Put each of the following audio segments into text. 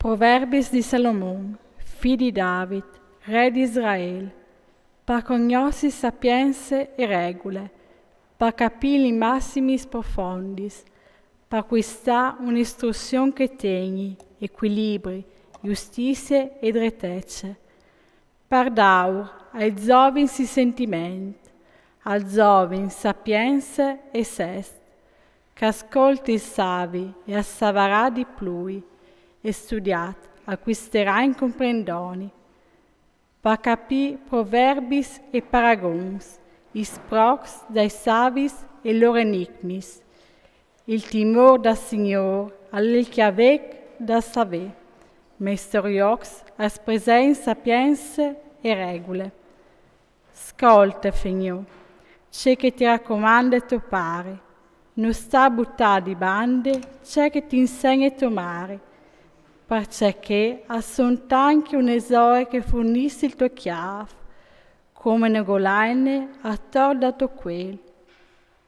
Proverbis di Salomon, figlio di David, re di Israele, per conoscere sapienze e regole, per capire i massimi profondis, per acquistare un'istruzione che tenga equilibri, giustizia e drettezza, per dare ai giovani sentimenti, al giovane sapienza e sest, che ascolti i savi e assavarà di più, e studiat, acquisterà in comprendoni, per capire proverbis e paragons, i sprocs dai savis e loro enigmis, il timore del Signore, al che avec da saver, mestoriox, as presen sapienze e regole. Ascolta, figlio, c'è che ti raccomanda tuo pare, non sta buttare di bande, c'è che ti insegna tuo mare, perché son tanti un'esore che fornisce il tuo chiave, come una golaine attorno al tuo quel.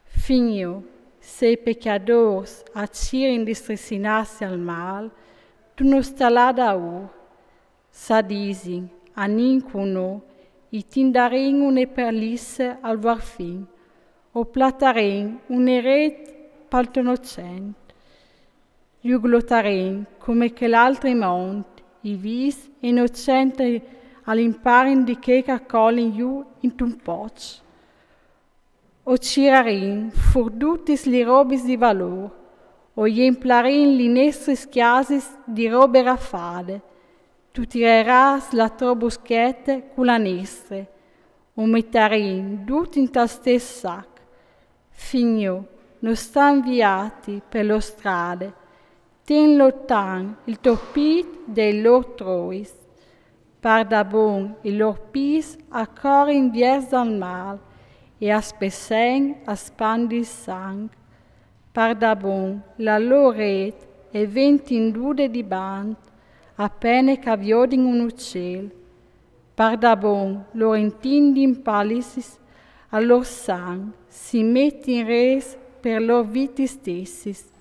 Figlio, se i peccatori accirin distressinarsi al mal, tu non sta là da ora. Sa disin, a nincuno, i tindarin une perlisse al var fin, o platarin une rete pal tuo innocente. Io glottarei come che l'altri monti, i vis innocenti all'imparin di che caccolin giù in un poc. O cirarin furdutis li robis di valor, o jemplarin li nestris chiasis di robe raffade. Tu tireras la tua boschette con la nestre, o mettarin tut in tal stes sac. Figlio, non sta inviati per lo strade, ten lotan il topit dei lor trois, par da bon il lor pis accor in viers dal mal, e aspesen aspandis sang, par da bon la lor ret e ventin dude di band, appena caviodin un uccel, par da bon lor intindin palissis a lor sang, si metti in res per lor viti stessis,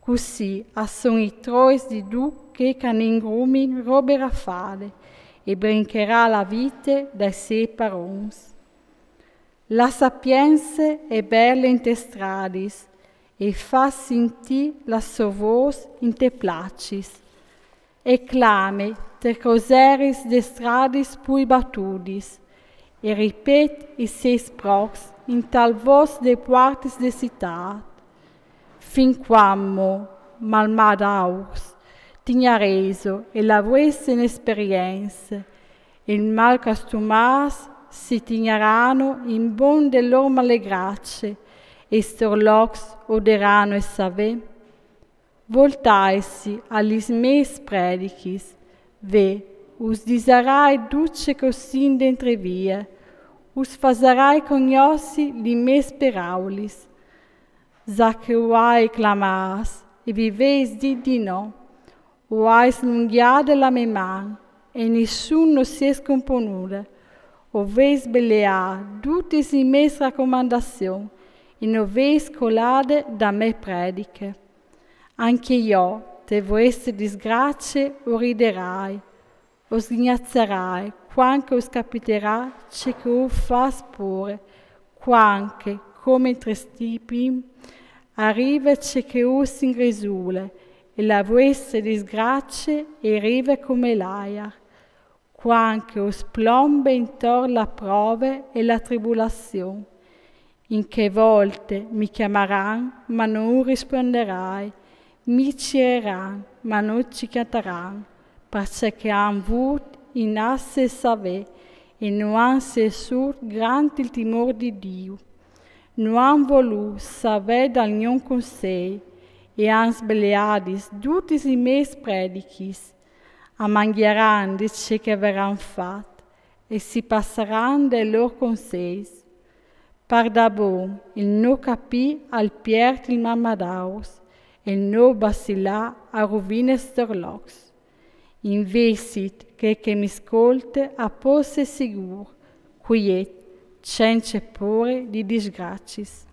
così son i trois di du che caningrumin robe raffade e brincherà la vite dai sei parons. La sapienza è bella in te stradis e fa sentì la sua voce in te placis e clame te causeris de stradis pui batudis e ripet i sei sprocs in tal vos de quartis de citat. Fin quando, malmadaus, tinha reso e la vuesse inesperienza, il mal costumas si tigneranno in bon de lor male grazie, e storlox oderano e save. Voltaisi alis mes predicis, ve, us disarai duce cosin d'entrevia, us fasarai cognossi li mes peraulis, Zache uai clamas, e viveis di no, uais lunghiade la me man, e nessuno si è scomponuta, o veis belea tutte i mes raccomandazioni, e non veis colade da me prediche. Anche io, te voeste disgrazie, o riderai, o sgnazzerai, quanche os capiterà, ce che o fas pure, quanche, come tristipim, arriva c'è che us in grisule, e la vostra disgrazia arriva come l'aia, quanche us plombe intorno la prove e la tribulazione. In che volte mi chiameranno, ma non risponderai, mi cireranno, ma non ci canteranno, perché han avuto in asse save, e non han sessur grande il timore di Dio. Non han voluto saber dal nion consei, e han sbeleadis tutti i mes predichis, amangheran di ce che verran fat, e si passeran dei lor conseis. Par da bon, il no capì al piert il mamadaus, e no basila a rovines storlox. Investit che mi ascolte a posse sigur, quiet, senza pure di disgracis.